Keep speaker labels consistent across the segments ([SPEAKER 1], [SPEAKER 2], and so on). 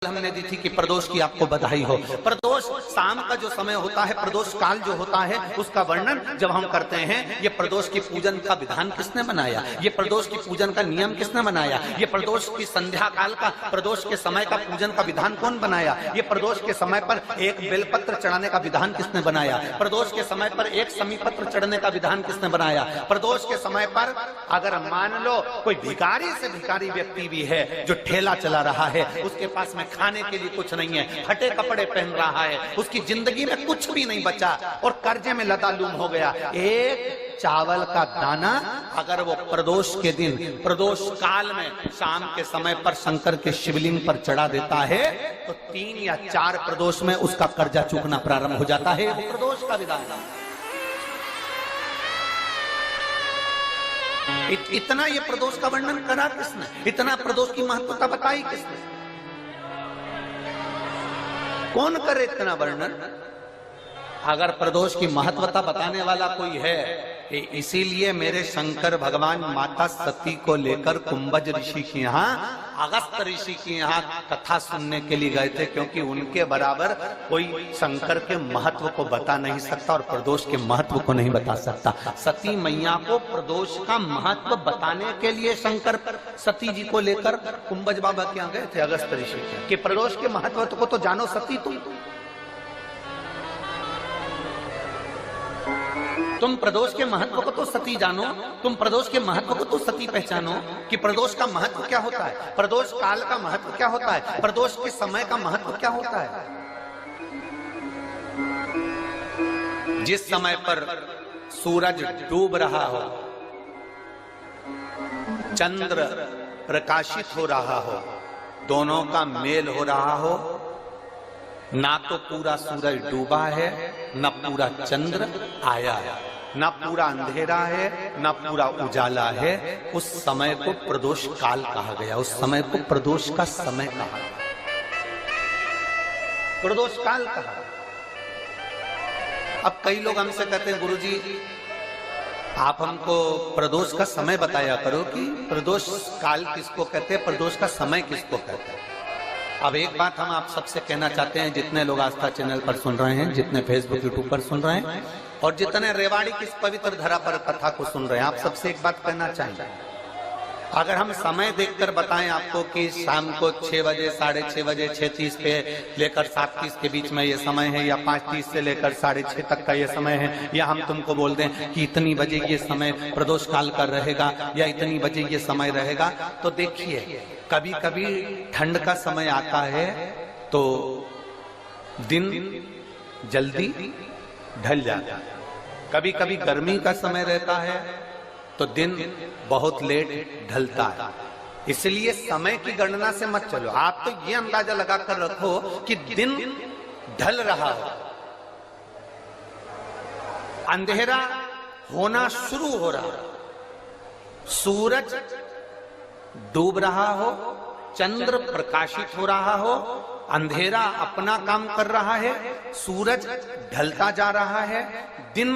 [SPEAKER 1] हमने दी थी कि प्रदोष की आपको बधाई हो। प्रदोष शाम का जो समय होता है, प्रदोष काल जो होता है, उसका वर्णन जब हम करते हैं, ये प्रदोष की पूजन का विधान किसने बनाया, ये प्रदोष की पूजन का नियम किसने बनाया, ये प्रदोष की संध्या काल का, प्रदोष के समय का पूजन का विधान कौन बनाया, ये प्रदोष के समय पर एक बेलपत्र चढ़ाने का विधान किसने बनाया, प्रदोष के समय पर एक समीपत्र चढ़ने का विधान किसने बनाया। प्रदोष के समय पर अगर मान लो कोई भिखारी से भिखारी व्यक्ति भी है जो ठेला चला रहा है, उसके पास में खाने के लिए कुछ नहीं है, फटे कपड़े पहन रहा है, उसकी जिंदगी में कुछ भी नहीं बचा और कर्जे में लदालूम हो गया, एक चावल का दाना अगर वो प्रदोष के दिन, प्रदोष काल में शाम के समय पर शंकर के शिवलिंग पर चढ़ा देता है तो 3 या 4 प्रदोष में उसका कर्जा चूकना प्रारंभ हो जाता है। प्रदोष का विधान इतना ये प्रदोष का वर्णन करा किसने, इतना प्रदोष की महत्वता बताई किसने, कौन करे इतना वर्णन। अगर प्रदोष की महत्वता बताने वाला कोई है, इसीलिए मेरे शंकर भगवान माता सती को लेकर कुंभज ऋषि के यहाँ, अगस्त ऋषि के यहाँ कथा सुनने के लिए गए थे, क्योंकि उनके बराबर कोई शंकर के महत्व को बता नहीं सकता और प्रदोष के महत्व को नहीं बता सकता। सती मैया को प्रदोष का महत्व बताने के लिए शंकर सती जी को लेकर कुंभज बाबा के यहाँ गए थे, अगस्त ऋषि के, कि प्रदोष के महत्व को तो जानो सती, तुम प्रदोष के महत्व को तो सती जानो, तुम प्रदोष के महत्व को तो सती पहचानो कि प्रदोष का महत्व क्या होता है, प्रदोष काल का महत्व क्या होता है, प्रदोष के समय का महत्व क्या होता है। जिस समय पर सूरज डूब रहा हो, चंद्र प्रकाशित हो रहा हो, दोनों का मेल हो रहा हो, ना तो पूरा सूरज डूबा है, ना पूरा चंद्र आया है, ना पूरा अंधेरा है, ना पूरा उजाला है, उस समय को प्रदोष काल कहा गया, उस समय को प्रदोष का समय कहा, प्रदोष काल कहा। अब कई लोग हमसे कहते हैं, गुरुजी आप हमको प्रदोष का समय बताया करो कि प्रदोष काल किसको कहते हैं, प्रदोष का समय किसको कहते हैं। अब एक बात हम आप सबसे कहना चाहते हैं, जितने लोग आस्था चैनल पर सुन रहे हैं, जितने फेसबुक यूट्यूब पर सुन रहे हैं और जितने रेवाड़ी की इस पवित्र धरा पर कथा को सुन रहे हैं, आप सबसे एक बात कहना चाहेंगे, अगर हम समय देखकर बताएं आपको कि शाम को 6 बजे, 6:30 बजे, 6:30 पे लेकर 7:30 के बीच में ये समय है, या 5:30 से लेकर 6:30 तक का ये समय है, या हम तुमको बोल दें कि इतनी बजे ये समय प्रदोष काल का रहेगा या इतनी बजे ये समय रहेगा, तो देखिए कभी कभी ठंड का समय आता है तो दिन जल्दी ढल जाता है, कभी कभी गर्मी का समय रहता है तो दिन बहुत लेट ढलता है। इसलिए समय की गणना से मत चलो, आप तो ये अंदाजा लगाकर रखो कि दिन ढल रहा हो, अंधेरा होना शुरू हो रहा, सूरज डूब रहा हो, चंद्र प्रकाशित हो रहा हो, अंधेरा अपना काम कर रहा है, सूरज ढलता जा रहा है, दिन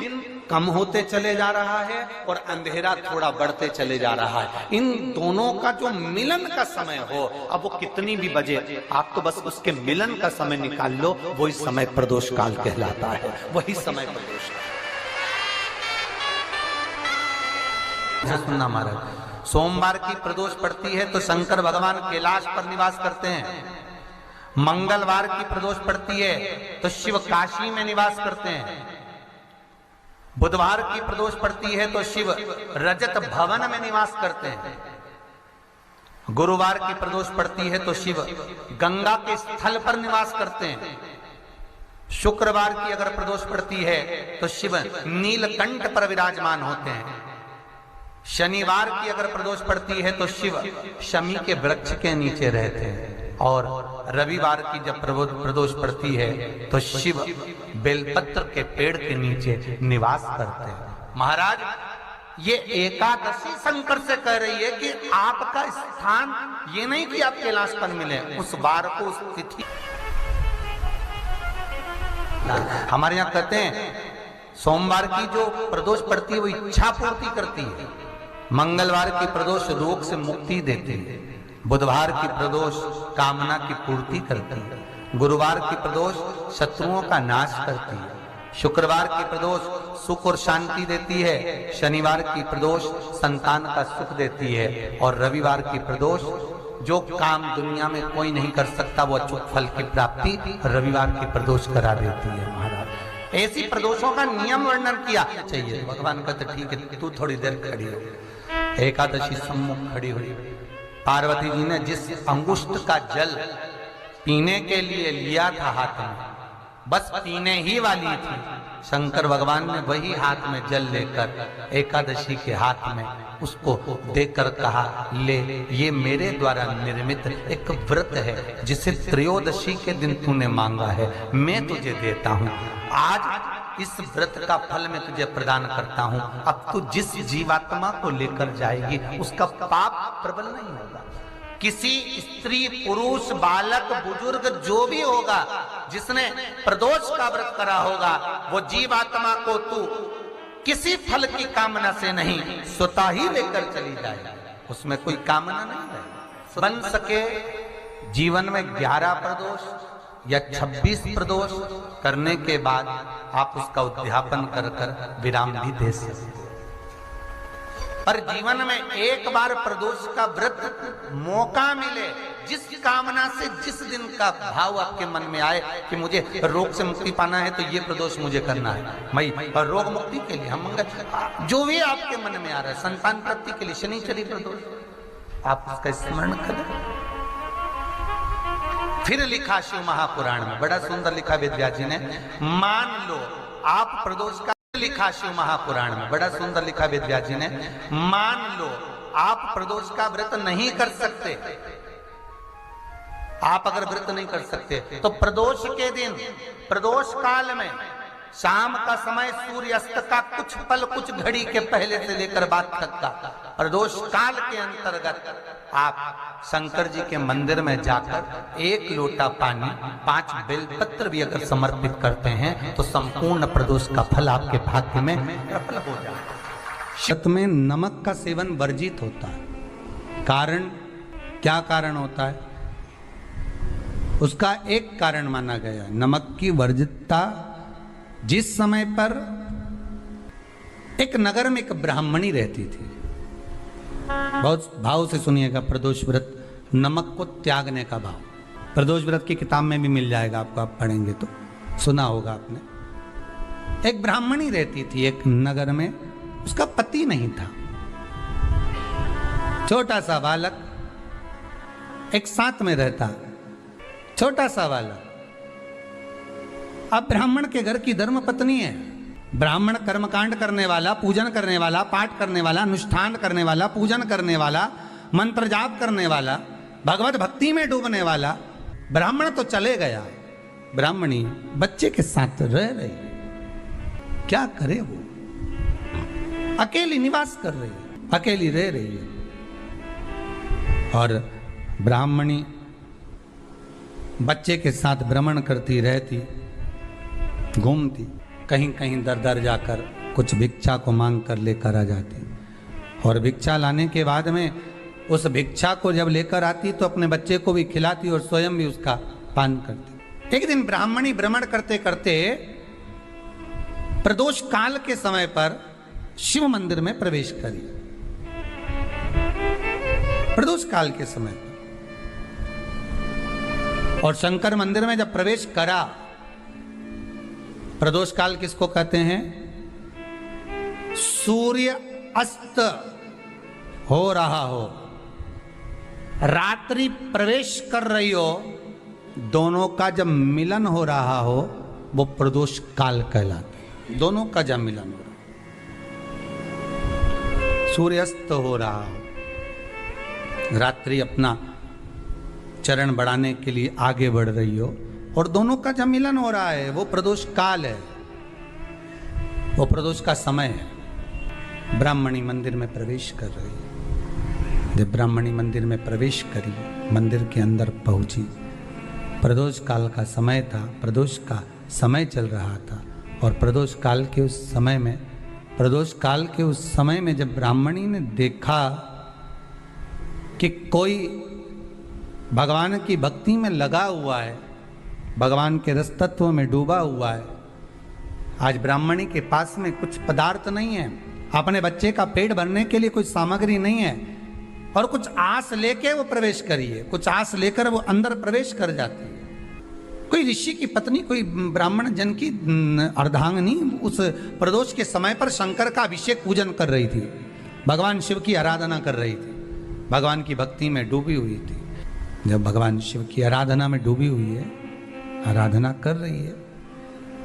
[SPEAKER 1] कम होते चले जा रहा है और अंधेरा थोड़ा बढ़ते चले जा रहा है। इन दोनों का जो मिलन का समय हो, अब वो कितनी भी बजे, आप तो बस उसके मिलन का समय निकाल लो, वही समय प्रदोष काल कहलाता है, वही समय प्रदोष काल। सुनना महाराज, सोमवार की प्रदोष पड़ती है तो शंकर भगवान कैलाश पर निवास करते हैं, मंगलवार की प्रदोष पड़ती है तो शिव काशी में निवास करते हैं, बुधवार की प्रदोष पड़ती है तो शिव रजत भवन में निवास करते हैं, गुरुवार की प्रदोष पड़ती है तो शिव गंगा के स्थल पर निवास करते हैं, शुक्रवार की अगर प्रदोष पड़ती है तो शिव नीलकंठ पर विराजमान होते हैं, शनिवार की अगर प्रदोष पड़ती है तो शिव शमी के वृक्ष के नीचे रहते हैं, और रविवार की जब प्रदोष पड़ती है तो शिव बेलपत्र के पेड़ के नीचे निवास करते हैं। महाराज ये एकादशी शंकर से कह रही है कि आपका स्थान ये नहीं कि आप कैलाश पर मिले, उस बार को, उस तिथि। हमारे यहाँ कहते हैं सोमवार की जो प्रदोष पड़ती है वो इच्छा पूर्ति करती है, मंगलवार की प्रदोष रोग से मुक्ति देती है, बुधवार की प्रदोष कामना की पूर्ति करती है, गुरुवार की प्रदोष शत्रुओं का नाश करती है, शुक्रवार की प्रदोष सुख और शांति देती है, शनिवार की प्रदोष संतान का सुख देती है, और रविवार की प्रदोष जो काम दुनिया में कोई नहीं कर सकता वो अचूक फल की प्राप्ति रविवार की प्रदोष करा देती है। महाराज ऐसी प्रदोषों का नियम वर्णन किया चाहिए। भगवान कहते ठीक है तू थोड़ी देर खड़ी हो। एकादशी सम्मुख खड़ी हुई, पार्वती जी ने जिस अंगुष्ठ का जल पीने के लिए लिया था हाथ में, बस पीने ही वाली थी, शंकर भगवान ने वही हाथ में जल लेकर एकादशी के हाथ में उसको देकर कहा ले, ये मेरे द्वारा निर्मित एक व्रत है जिसे त्रयोदशी के दिन तूने मांगा है, मैं तुझे देता हूँ। आज इस व्रत का फल मैं तुझे प्रदान करता हूँ। अब तू जिस जीवात्मा को लेकर जाएगी उसका पाप प्रबल नहीं होगा। किसी स्त्री, पुरुष, बालक, बुजुर्ग जो भी होगा जिसने प्रदोष का व्रत करा होगा, वो जीवात्मा को तू किसी फल की कामना से नहीं स्वतः ही लेकर चली जाए, उसमें कोई कामना नहीं है। बन सके जीवन में 11 प्रदोष या 26 प्रदोष करने के बाद आप उसका उद्यापन कर कर विराम भी दे सकते हैं। पर जीवन में एक बार प्रदोष का व्रत मौका मिले, जिस कामना से जिस दिन का भाव आपके मन में आए कि मुझे रोग से मुक्ति पाना है तो ये प्रदोष मुझे करना है, मैं रोग मुक्ति के लिए हम मंगल जो भी आपके मन में आ रहा है, संतान प्राप्ति के लिए शनिचरी प्रदोष आप उसका स्मरण करें। फिर लिखा शिव महापुराण में, बड़ा सुंदर लिखा वेदव्यास जी ने, मान लो आप प्रदोष का, लिखा शिव महापुराण में, बड़ा सुंदर लिखा वेदव्यास जी ने, मान लो आप प्रदोष का व्रत नहीं कर सकते, आप अगर व्रत नहीं कर सकते तो प्रदोष के दिन, प्रदोष काल में शाम का समय सूर्यास्त का कुछ पल, कुछ घड़ी के पहले से लेकर बाद तक का प्रदोष काल के अंतर्गत आप शंकर जी के मंदिर में जाकर 1 लोटा पानी, 5 बेलपत्र भी अगर समर्पित करते हैं तो संपूर्ण प्रदोष का फल आपके भाग्य में प्रबल हो जाता है। शत में नमक का सेवन वर्जित होता है। कारण क्या कारण होता है? उसका एक कारण माना गया है नमक की वर्जितता। जिस समय पर एक नगर में एक ब्राह्मणी रहती थी, बहुत भाव से सुनिएगा, प्रदोष व्रत नमक को त्यागने का भाव, प्रदोष व्रत की किताब में भी मिल जाएगा आपको, आप पढ़ेंगे तो सुना होगा आपने। एक ब्राह्मणी रहती थी एक नगर में, उसका पति नहीं था, छोटा सा बालक एक साथ में रहता, छोटा सा बालक। अब ब्राह्मण के घर की धर्म पत्नी है, ब्राह्मण कर्मकांड करने वाला, पूजन करने वाला, पाठ करने वाला, अनुष्ठान करने वाला, पूजन करने वाला, मंत्र जाप करने वाला, भगवत भक्ति में डूबने वाला। ब्राह्मण तो चले गया, ब्राह्मणी बच्चे के साथ रह रही है। क्या करे वो? अकेली निवास कर रही है, अकेली रह रही है। और ब्राह्मणी बच्चे के साथ भ्रमण करती रहती, घूमती, कहीं कहीं दर दर जाकर कुछ भिक्षा को मांग कर लेकर आ जाती, और भिक्षा लाने के बाद में उस भिक्षा को जब लेकर आती तो अपने बच्चे को भी खिलाती और स्वयं भी उसका पान करती। एक दिन ब्राह्मणी भ्रमण करते करते प्रदोष काल के समय पर शिव मंदिर में प्रवेश करी। प्रदोष काल के समय पर, और शंकर मंदिर में जब प्रवेश करा, प्रदोष काल किसको कहते हैं? सूर्य अस्त हो रहा हो, रात्रि प्रवेश कर रही हो, दोनों का जब मिलन हो रहा हो वो प्रदोष काल कहलाता है। दोनों का जब मिलन हो रहा, सूर्यास्त हो रहा हो, रात्रि अपना चरण बढ़ाने के लिए आगे बढ़ रही हो, और दोनों का जब मिलन हो रहा है, वो प्रदोष काल है, वो प्रदोष का समय है। ब्राह्मणी मंदिर में प्रवेश कर रही है। जब ब्राह्मणी मंदिर में प्रवेश करी, मंदिर के अंदर पहुंची, प्रदोष काल का समय था, प्रदोष का समय चल रहा था, और प्रदोष काल के उस समय में, प्रदोष काल के उस समय में जब ब्राह्मणी ने देखा कि कोई भगवान की भक्ति में लगा हुआ है, भगवान के रस तत्व में डूबा हुआ है। आज ब्राह्मणी के पास में कुछ पदार्थ नहीं है, अपने बच्चे का पेट भरने के लिए कोई सामग्री नहीं है, और कुछ आस लेके वो प्रवेश करी है, कुछ आस लेकर वो अंदर प्रवेश कर जाती है। कोई ऋषि की पत्नी, कोई ब्राह्मण जन की अर्धांगिनी उस प्रदोष के समय पर शंकर का अभिषेक पूजन कर रही थी, भगवान शिव की आराधना कर रही थी, भगवान की भक्ति में डूबी हुई थी। जब भगवान शिव की आराधना में डूबी हुई है, आराधना कर रही है,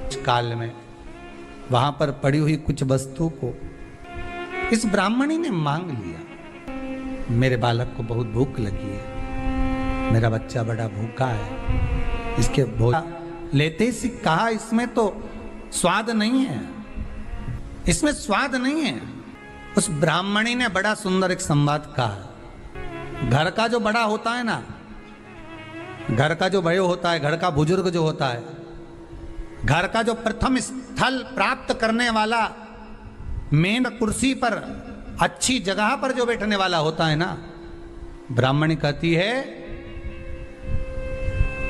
[SPEAKER 1] इस काल में वहां पर पड़ी हुई कुछ वस्तु को इस ब्राह्मणी ने मांग लिया। मेरे बालक को बहुत भूख लगी है, मेरा बच्चा बड़ा भूखा है, इसके भोजन लेते ही कहा इसमें तो स्वाद नहीं है, इसमें स्वाद नहीं है। उस ब्राह्मणी ने बड़ा सुंदर एक संवाद कहा। घर का जो बड़ा होता है ना, घर का जो बड़े होता है, घर का बुजुर्ग जो होता है, घर का जो प्रथम स्थल प्राप्त करने वाला, मेन कुर्सी पर अच्छी जगह पर जो बैठने वाला होता है ना, ब्राह्मणी कहती है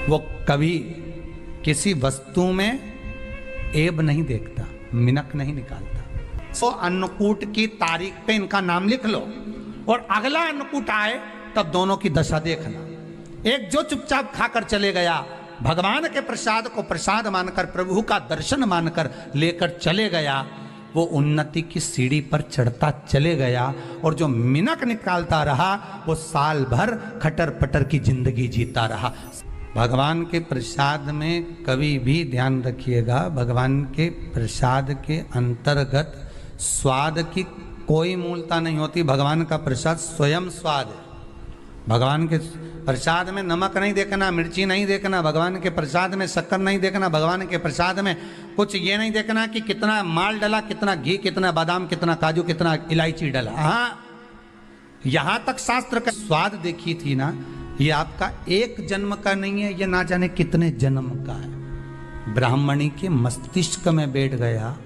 [SPEAKER 1] वो कभी किसी वस्तु में ऐब नहीं देखता, मिनक नहीं निकालता। तो अन्नकूट की तारीख पे इनका नाम लिख लो, और अगला अन्नकूट आए तब दोनों की दशा देखना। एक जो चुपचाप खाकर चले गया, भगवान के प्रसाद को प्रसाद मानकर, प्रभु का दर्शन मानकर लेकर चले गया, वो उन्नति की सीढ़ी पर चढ़ता चले गया, और जो मिनक निकालता रहा वो साल भर खटर पटर की जिंदगी जीता रहा। भगवान के प्रसाद में कभी भी ध्यान रखिएगा, भगवान के प्रसाद के अंतर्गत स्वाद की कोई मूलता नहीं होती। भगवान का प्रसाद स्वयं स्वाद है। भगवान के प्रसाद में नमक नहीं देखना, मिर्ची नहीं देखना, भगवान के प्रसाद में शक्कर नहीं देखना, भगवान के प्रसाद में कुछ ये नहीं देखना कि कितना माल डला, कितना घी, कितना बादाम, कितना काजू, कितना इलायची डला। हाँ, यहां तक शास्त्र का स्वाद देखी थी ना, ये आपका एक जन्म का नहीं है, ये ना जाने कितने जन्म का है। ब्राह्मणी के मस्तिष्क में बैठ गया,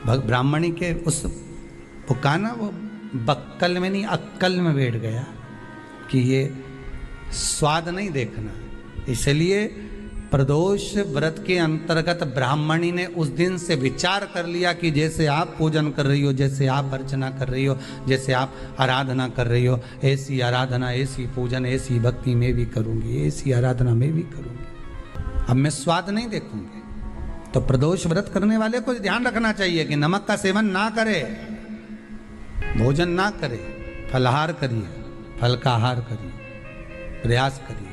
[SPEAKER 1] ब्राह्मणी के उस पुकाना वो बक्कल में नहीं अक्कल में बैठ गया कि ये स्वाद नहीं देखना। इसलिए प्रदोष व्रत के अंतर्गत ब्राह्मणी ने उस दिन से विचार कर लिया कि जैसे आप पूजन कर रही हो, जैसे आप अर्चना कर रही हो, जैसे आप आराधना कर रही हो, ऐसी आराधना, ऐसी पूजन, ऐसी भक्ति में भी करूंगी, ऐसी आराधना में भी करूंगी। अब मैं स्वाद नहीं देखूंगी। तो प्रदोष व्रत करने वाले को ध्यान रखना चाहिए कि नमक का सेवन ना करे, भोजन ना करे, फलाहार करिए, फल का आहार करिए, प्रयास करिए।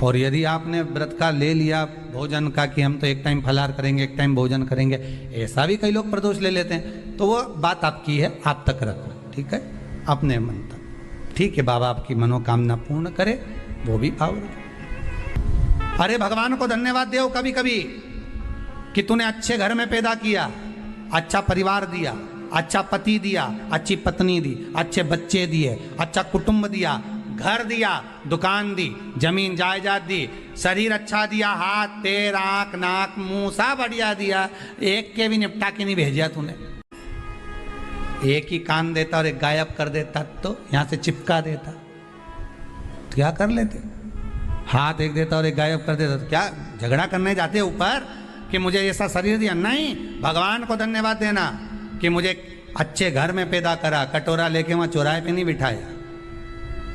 [SPEAKER 1] और यदि आपने व्रत का ले लिया भोजन का कि हम तो एक टाइम फलाहार करेंगे, एक टाइम भोजन करेंगे, ऐसा भी कई लोग प्रदोष ले लेते हैं, तो वो बात आपकी है, आप तक रखो, ठीक है, अपने मन तक। ठीक है, बाबा आपकी मनोकामना पूर्ण करे, वो भी भाव रखो। अरे भगवान को धन्यवाद दो कभी कभी कि तूने अच्छे घर में पैदा किया, अच्छा परिवार दिया, अच्छा पति दिया, अच्छी पत्नी दी, अच्छे बच्चे दिए, अच्छा कुटुंब दिया, घर दिया, दुकान दी, जमीन जायदाद दी, शरीर अच्छा दिया, हाथ पैर आंख नाक मुंह सब बढ़िया दिया, एक के भी निपटा के नहीं भेजा तूने। एक ही कान देता और एक गायब कर देता, तो यहां से चिपका देता, तो क्या कर लेते? हाथ एक देता और एक गायब कर देता, तो क्या झगड़ा करने जाते ऊपर कि मुझे ऐसा शरीर दिया? नहीं, भगवान को धन्यवाद देना कि मुझे अच्छे घर में पैदा करा, कटोरा लेके वहां चौराहे पे नहीं बिठाया,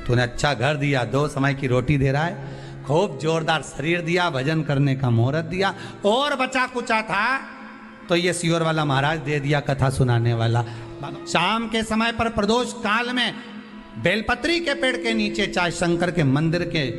[SPEAKER 1] तूने अच्छा घर दिया, 2 समय की रोटी दे रहा है, खूब जोरदार शरीर दिया, भजन करने का मुहूर्त दिया, और बचा कुचा था तो ये सियोर वाला महाराज दे दिया, कथा सुनाने वाला। शाम के समय पर प्रदोष काल में बेलपत्री के पेड़ के नीचे, चाहे शंकर के मंदिर के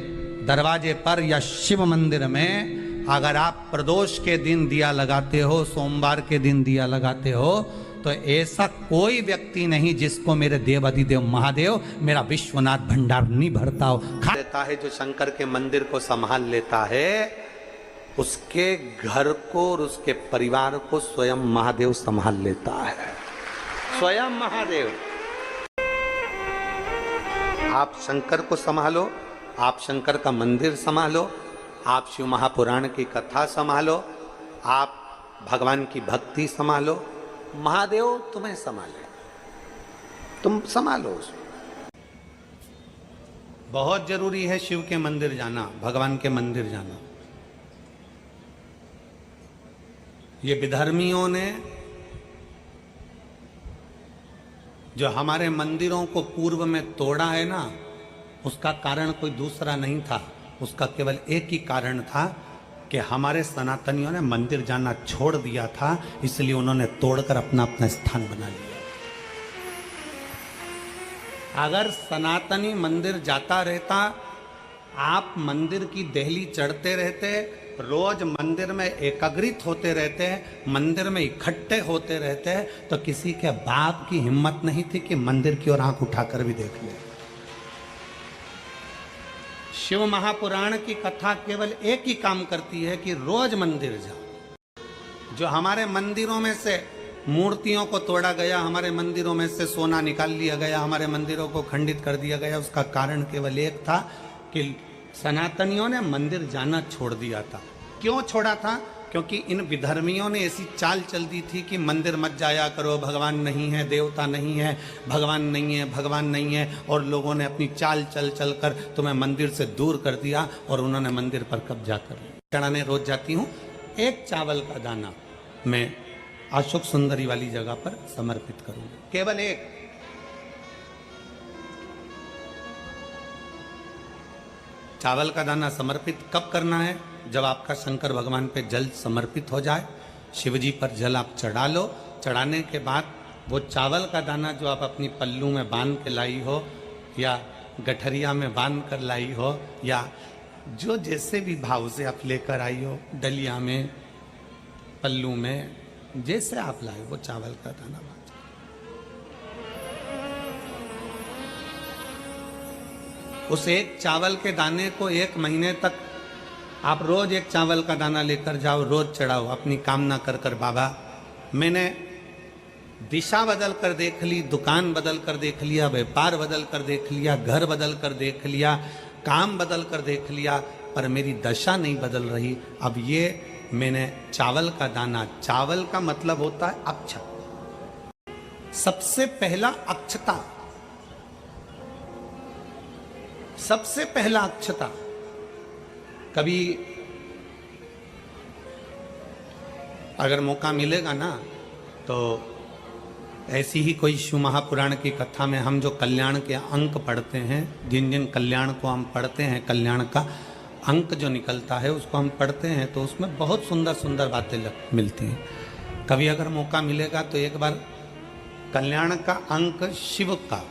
[SPEAKER 1] दरवाजे पर या शिव मंदिर में, अगर आप प्रदोष के दिन दिया लगाते हो, सोमवार के दिन दिया लगाते हो, तो ऐसा कोई व्यक्ति नहीं जिसको मेरे देवाधिदेव महादेव, मेरा विश्वनाथ भंडार नहीं भरता हो। खा लेता है जो शंकर के मंदिर को संभाल लेता है, उसके घर को और उसके परिवार को स्वयं महादेव संभाल लेता है, स्वयं महादेव। आप शंकर को संभालो, आप शंकर का मंदिर संभालो, आप शिव महापुराण की कथा संभालो, आप भगवान की भक्ति संभालो, महादेव तुम्हें संभाले, तुम संभालो उसको। बहुत जरूरी है शिव के मंदिर जाना, भगवान के मंदिर जाना। ये विधर्मियों ने जो हमारे मंदिरों को पूर्व में तोड़ा है ना, उसका कारण कोई दूसरा नहीं था, उसका केवल एक ही कारण था कि हमारे सनातनियों ने मंदिर जाना छोड़ दिया था, इसलिए उन्होंने तोड़कर अपना अपना स्थान बना लिया। अगर सनातनी मंदिर जाता रहता, आप मंदिर की देहली चढ़ते रहते, रोज मंदिर में एकाग्रित होते रहते, मंदिर में इकट्ठे होते रहते, तो किसी के बाप की हिम्मत नहीं थी कि मंदिर की ओर आंख उठाकर भी देख ले। शिव महापुराण की कथा केवल एक ही काम करती है कि रोज मंदिर जाओ। जो हमारे मंदिरों में से मूर्तियों को तोड़ा गया, हमारे मंदिरों में से सोना निकाल लिया गया, हमारे मंदिरों को खंडित कर दिया गया, उसका कारण केवल एक था कि सनातनियों ने मंदिर जाना छोड़ दिया था। क्यों छोड़ा था? क्योंकि इन विधर्मियों ने ऐसी चाल चल दी थी कि मंदिर मत जाया करो, भगवान नहीं है, देवता नहीं है, भगवान नहीं है, भगवान नहीं है, और लोगों ने अपनी चाल चल चल कर तुम्हें मंदिर से दूर कर दिया और उन्होंने मंदिर पर कब्जा कर लिया। चढ़ाने रोज जाती हूँ, एक चावल का दाना मैं अशोक सुंदरी वाली जगह पर समर्पित करूंगा, केवल एक। चावल का दाना समर्पित कब करना है? जब आपका शंकर भगवान पे जल समर्पित हो जाए, शिव जी पर जल आप चढ़ा लो। चढ़ाने के बाद वो चावल का दाना जो आप अपनी पल्लू में बांध के लाई हो, या गठरिया में बांध कर लाई हो, या जो जैसे भी भाव से आप लेकर आई हो, डलिया में, पल्लू में, जैसे आप लाए, वो चावल का दाना बांध। उस एक चावल के दाने को 1 महीने तक आप रोज एक चावल का दाना लेकर जाओ, रोज चढ़ाओ, अपनी कामना कर कर। बाबा, मैंने दिशा बदल कर देख ली, दुकान बदल कर देख लिया, व्यापार बदल कर देख लिया, घर बदल कर देख लिया, काम बदल कर देख लिया, पर मेरी दशा नहीं बदल रही। अब ये मैंने चावल का दाना, चावल का मतलब होता है अक्षत, सबसे पहला अक्षता, सबसे पहला अक्षता। कभी अगर मौका मिलेगा ना, तो ऐसी ही कोई शिव महापुराण की कथा में हम जो कल्याण के अंक पढ़ते हैं, जिन जिन कल्याण को हम पढ़ते हैं, कल्याण का अंक जो निकलता है उसको हम पढ़ते हैं, तो उसमें बहुत सुंदर सुंदर बातें मिलती हैं। कभी अगर मौका मिलेगा तो एक बार कल्याण का अंक शिव का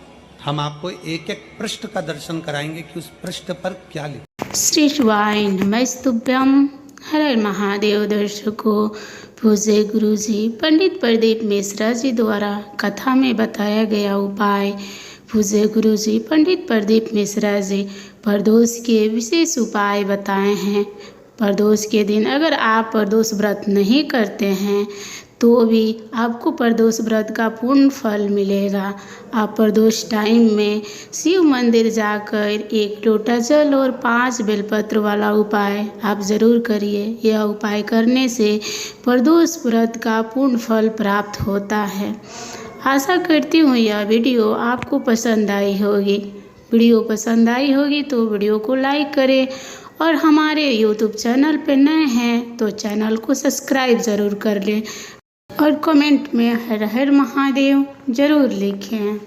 [SPEAKER 1] हम आपको एक एक पृष्ठ का दर्शन कराएंगे कि उस पृष्ठ पर क्या लिखा।
[SPEAKER 2] श्री शिवाय नमस्तुभ्यम। हर हर महादेव। दर्शकों, पूज्य गुरु जी पंडित प्रदीप मिश्रा जी द्वारा कथा में बताया गया उपाय। पूज्य गुरु जी पंडित प्रदीप मिश्रा जी प्रदोष के विशेष उपाय बताए हैं। प्रदोष के दिन अगर आप प्रदोष व्रत नहीं करते हैं तो भी आपको प्रदोष व्रत का पूर्ण फल मिलेगा। आप प्रदोष टाइम में शिव मंदिर जाकर 1 लोटा जल और 5 बेलपत्र वाला उपाय आप ज़रूर करिए। यह उपाय करने से प्रदोष व्रत का पूर्ण फल प्राप्त होता है। आशा करती हूँ यह वीडियो आपको पसंद आई होगी। वीडियो पसंद आई होगी तो वीडियो को लाइक करें, और हमारे YouTube चैनल पर नए हैं तो चैनल को सब्सक्राइब ज़रूर कर लें, और कमेंट में हर हर महादेव ज़रूर लिखें।